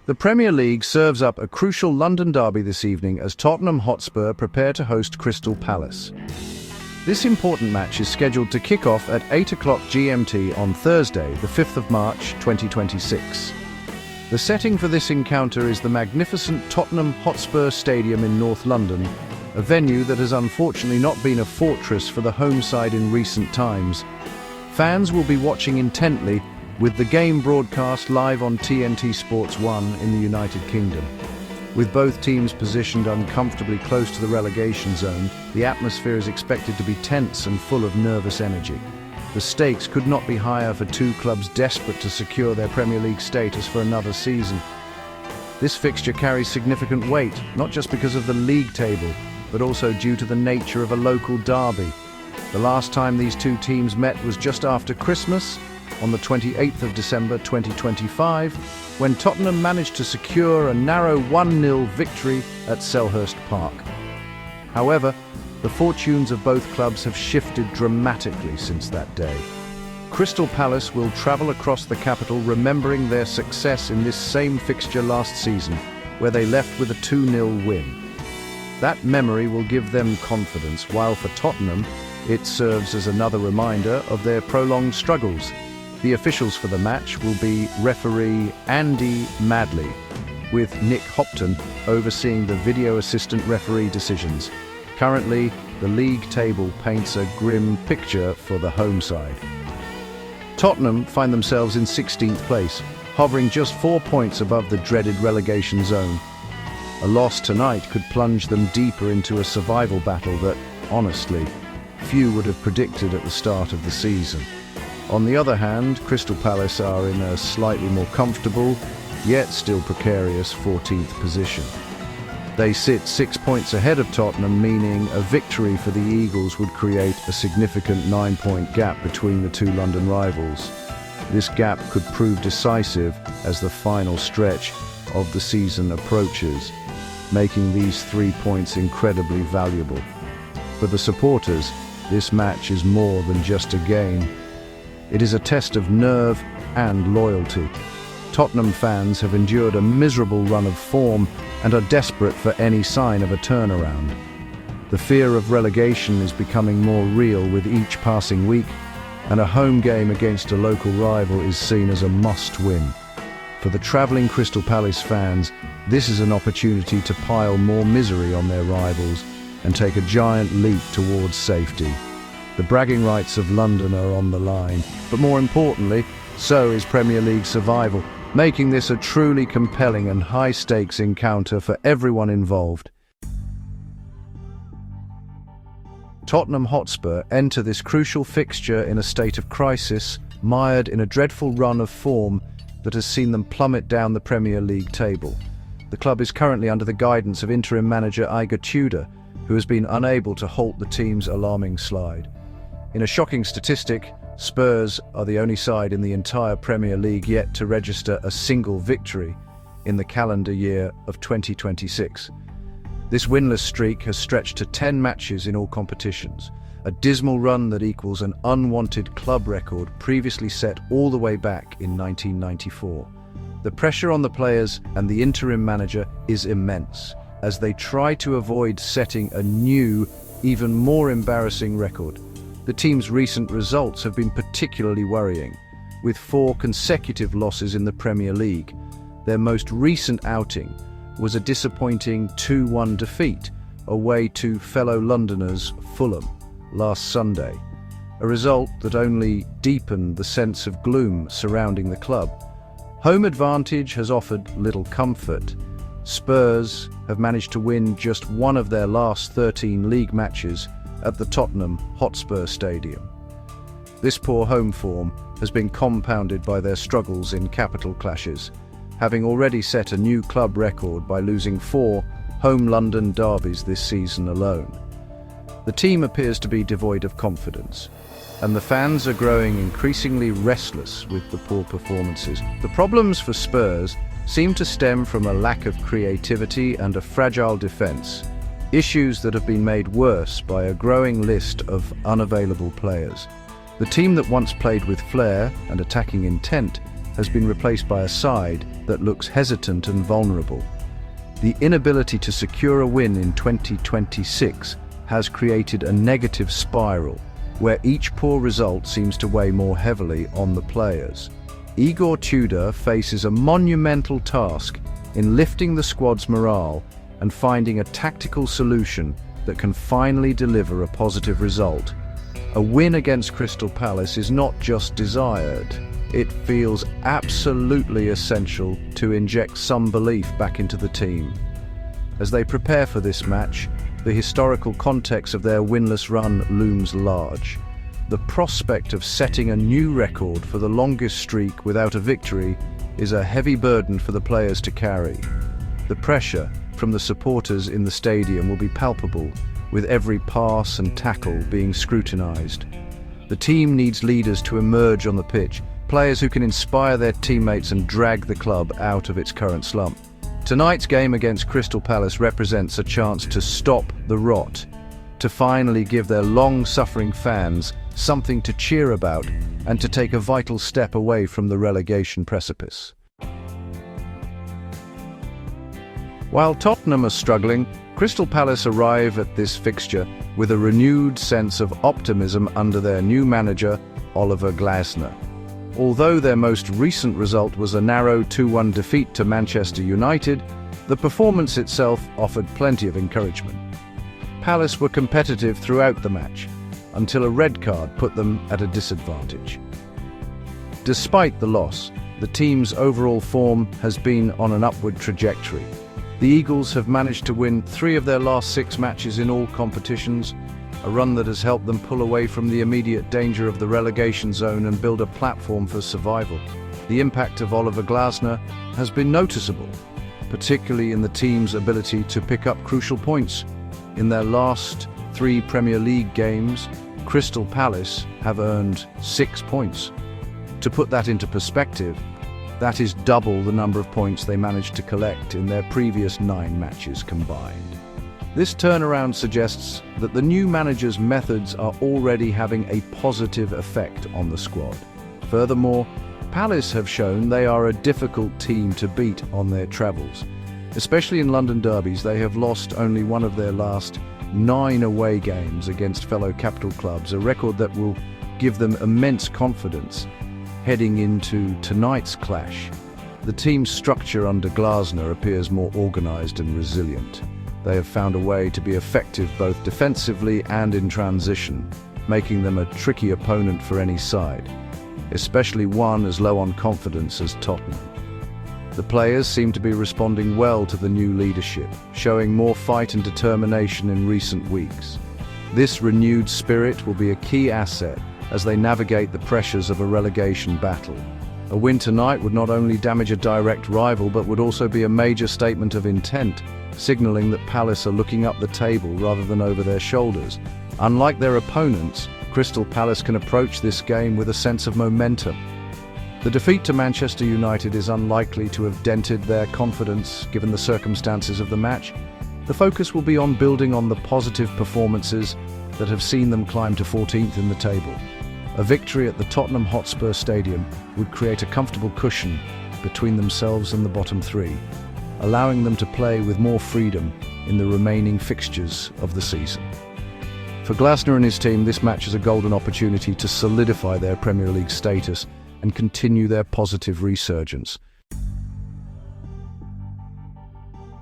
The Premier League serves up a crucial London derby this evening as Tottenham Hotspur prepare to host Crystal Palace. This important match is scheduled to kick off at 8 o'clock GMT on Thursday, the 5th of March 2026. The setting for this encounter is the magnificent Tottenham Hotspur Stadium in North London, a venue that has unfortunately not been a fortress for the home side in recent times. Fans will be watching intently, with the game broadcast live on TNT Sports 1 in the United Kingdom. With both teams positioned uncomfortably close to the relegation zone, the atmosphere is expected to be tense and full of nervous energy. The stakes could not be higher for two clubs desperate to secure their Premier League status for another season. This fixture carries significant weight, not just because of the league table, but also due to the nature of a local derby. The last time these two teams met was just after Christmas, on the 28th of December 2025, when Tottenham managed to secure a narrow 1-0 victory at SelhurstPark. However, the fortunes of both clubs have shifted dramatically since that day. Crystal Palace will travel across the capital remembering their success in this same fixture last season, where they left with a 2-0 win. That memory will give them confidence, while for Tottenham, it serves as another reminder of their prolonged struggles. The officials for the match will be referee Andy Madley, with Nick Hopton overseeing the video assistant referee decisions. Currently, the league table paints a grim picture for the home side. Tottenham find themselves in 16th place, hovering just 4 points above the dreaded relegation zone. A loss tonight could plunge them deeper into a survival battle that, honestly, few would have predicted at the start of the season. On the other hand, Crystal Palace are in a slightly more comfortable, yet still precarious 14th position. They sit 6 points ahead of Tottenham, meaning a victory for the Eagles would create a significant 9-point gap between the two London rivals. This gap could prove decisive as the final stretch of the season approaches, making these 3 points incredibly valuable. For the supporters, this match is more than just a game. It is a test of nerve and loyalty. Tottenham fans have endured a miserable run of form and are desperate for any sign of a turnaround. The fear of relegation is becoming more real with each passing week, and a home game against a local rival is seen as a must-win. For the travelling Crystal Palace fans, this is an opportunity to pile more misery on their rivals and take a giant leap towards safety. The bragging rights of London are on the line, but more importantly, so is Premier League survival, making this a truly compelling and high-stakes encounter for everyone involved. Tottenham Hotspur enter this crucial fixture in a state of crisis, mired in a dreadful run of form that has seen them plummet down the Premier League table. The club is currently under the guidance of interim manager Igor, who has been unable to halt the team's alarming slide. In a shocking statistic, Spurs are the only side in the entire Premier League yet to register a single victory in the calendar year of 2026. This winless streak has stretched to 10 matches in all competitions, a dismal run that equals an unwanted club record previously set all the way back in 1994. The pressure on the players and the interim manager is immense, as they try to avoid setting a new, even more embarrassing record. The team's recent results have been particularly worrying, with 4 consecutive losses in the Premier League. Their most recent outing was a disappointing 2-1 defeat away to fellow Londoners Fulham last Sunday, a result that only deepened the sense of gloom surrounding the club. Home advantage has offered little comfort. Spurs have managed to win just one of their last 13 league matches at the Tottenham Hotspur Stadium. This poor home form has been compounded by their struggles in capital clashes, having already set a new club record by losing 4 home London derbies this season alone. The team appears to be devoid of confidence, and the fans are growing increasingly restless with the poor performances. The problems for Spurs seem to stem from a lack of creativity and a fragile defence, issues that have been made worse by a growing list of unavailable players. The team that once played with flair and attacking intent has been replaced by a side that looks hesitant and vulnerable. The inability to secure a win in 2026 has created a negative spiral, where each poor result seems to weigh more heavily on the players. Igor Tudor faces a monumental task in lifting the squad's morale and finding a tactical solution that can finally deliver a positive result. A win against Crystal Palace is not just desired, it feels absolutely essential to inject some belief back into the team. As they prepare for this match, the historical context of their winless run looms large. The prospect of setting a new record for the longest streak without a victory is a heavy burden for the players to carry. The pressure from the supporters in the stadium will be palpable, with every pass and tackle being scrutinised. The team needs leaders to emerge on the pitch, players who can inspire their teammates and drag the club out of its current slump. Tonight's game against Crystal Palace represents a chance to stop the rot, to finally give their long-suffering fans something to cheer about, and to take a vital step away from the relegation precipice. While Tottenham are struggling, Crystal Palace arrive at this fixture with a renewed sense of optimism under their new manager, OliverGlasner. Although their most recent result was a narrow 2-1 defeat to Manchester United, the performance itself offered plenty of encouragement. Palace were competitive throughout the match, until a red card put them at a disadvantage. Despite the loss, the team's overall form has been on an upward trajectory. The Eagles have managed to win 3 of their last 6 matches in all competitions, a run that has helped them pull away from the immediate danger of the relegation zone and build a platform for survival. The impact of OliverGlasner has been noticeable, particularly in the team's ability to pick up crucial points. In their last 3 Premier League games, Crystal Palace have earned 6 points. To put that into perspective, that is double the number of points they managed to collect in their previous 9 matches combined. This turnaround suggests that the new manager's methods are already having a positive effect on the squad. Furthermore, Palace have shown they are a difficult team to beat on their travels. Especially in London derbies, they have lost only one of their last 9 away games against fellow capital clubs, a record that will give them immense confidence heading into tonight's clash. The team's structure under Glasner appears more organised and resilient. They have found a way to be effective both defensively and in transition, making them a tricky opponent for any side, especially one as low on confidence as Tottenham. The players seem to be responding well to the new leadership, showing more fight and determination in recent weeks. This renewed spirit will be a key asset as they navigate the pressures of a relegation battle. A win tonight would not only damage a direct rival, but would also be a major statement of intent, signalling that Palace are looking up the table rather than over their shoulders. Unlike their opponents, Crystal Palace can approach this game with a sense of momentum. The defeat to Manchester United is unlikely to have dented their confidence given the circumstances of the match. The focus will be on building on the positive performances that have seen them climb to 14th in the table. A victory at the Tottenham Hotspur Stadium would create a comfortable cushion between themselves and the bottom 3, allowing them to play with more freedom in the remaining fixtures of the season. For Glasner and his team, this match is a golden opportunity to solidify their Premier League status and continue their positive resurgence.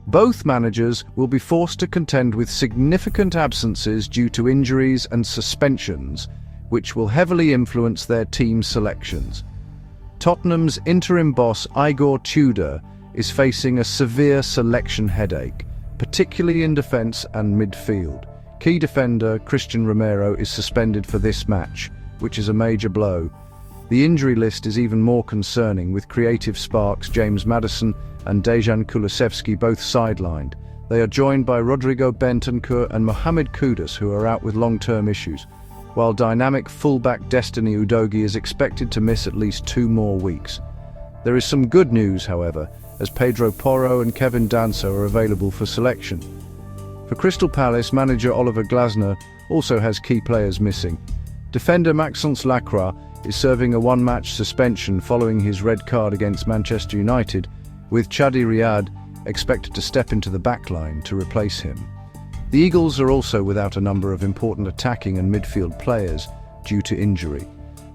Both managers will be forced to contend with significant absences due to injuries and suspensions, which will heavily influence their team selections. Tottenham's interim boss Igor Tudor is facing a severe selection headache, particularly in defence and midfield. Key defender Christian Romero is suspended for this match, which is a major blow. The injury list is even more concerning, with creative sparks JamesMaddison and Dejan Kulusevski both sidelined. They are joined by Rodrigo Bentancur and Mohamed Kudus, who are out with long-term issues, while dynamic fullback Destiny Udogie is expected to miss at least 2 more weeks. There is some good news, however, as Pedro Porro and Kevin Danso are available for selection. For Crystal Palace, manager OliverGlasner also has key players missing. Defender Maxence Lacroix is serving a one-match suspension following his red card against Manchester United, with Chadi Riyad expected to step into the backline to replace him. The Eagles are also without a number of important attacking and midfield players due to injury.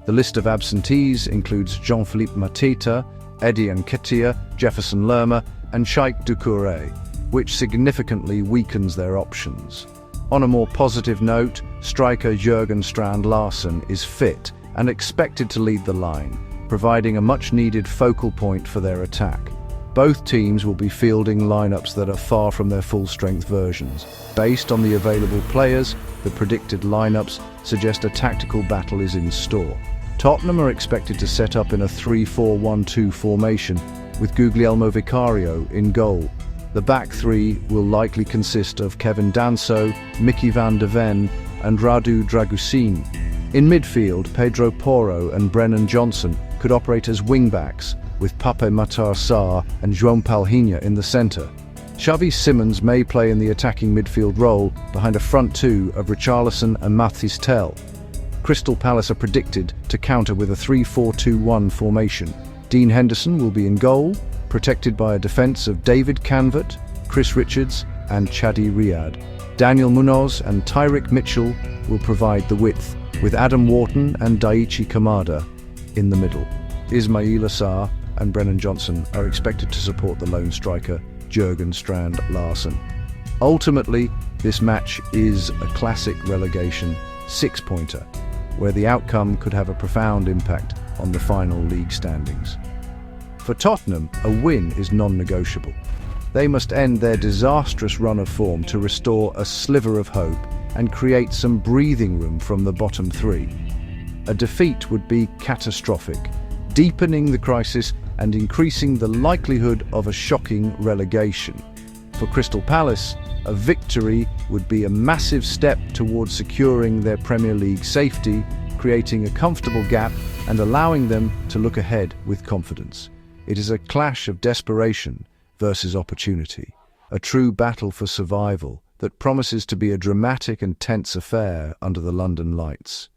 The list of absentees includes Jean-Philippe Mateta, Eddie Nketiah, Jefferson Lerma, and Sheikh Doucouré, which significantly weakens their options. On a more positive note, striker Jurgen Strand Larsen is fit and expected to lead the line, providing a much-needed focal point for their attack. Both teams will be fielding lineups that are far from their full-strength versions. Based on the available players, the predicted lineups suggest a tactical battle is in store. Tottenham are expected to set up in a 3-4-1-2 formation, with Guglielmo Vicario in goal. The back three will likely consist of Kevin Danso, Mickey van de Ven, and Radu Dragusin. In midfield, Pedro Porro and Brennan Johnson could operate as wing-backs, with Pape Matar Sarr and João Palhinha in the centre. Xavi Simons may play in the attacking midfield role behind a front two of Richarlison and Mathys Tel. Crystal Palace are predicted to counter with a 3-4-2-1 formation. Dean Henderson will be in goal, protected by a defence of David Canvert, Chris Richards and Chadi Riyad. Daniel Munoz and Tyrick Mitchell will provide the width, with Adam Wharton and Daichi Kamada in the middle. Ismail Assar and Brennan Johnson are expected to support the lone striker, Jurgen Strand Larsen. Ultimately, this match is a classic relegation six-pointer, where the outcome could have a profound impact on the final league standings. For Tottenham, a win is non-negotiable. They must end their disastrous run of form to restore a sliver of hope and create some breathing room from the bottom three. A defeat would be catastrophic, deepening the crisis and increasing the likelihood of a shocking relegation. For Crystal Palace, a victory would be a massive step towards securing their Premier League safety, creating a comfortable gap and allowing them to look ahead with confidence. It is a clash of desperation versus opportunity, a true battle for survival that promises to be a dramatic and tense affair under the London lights.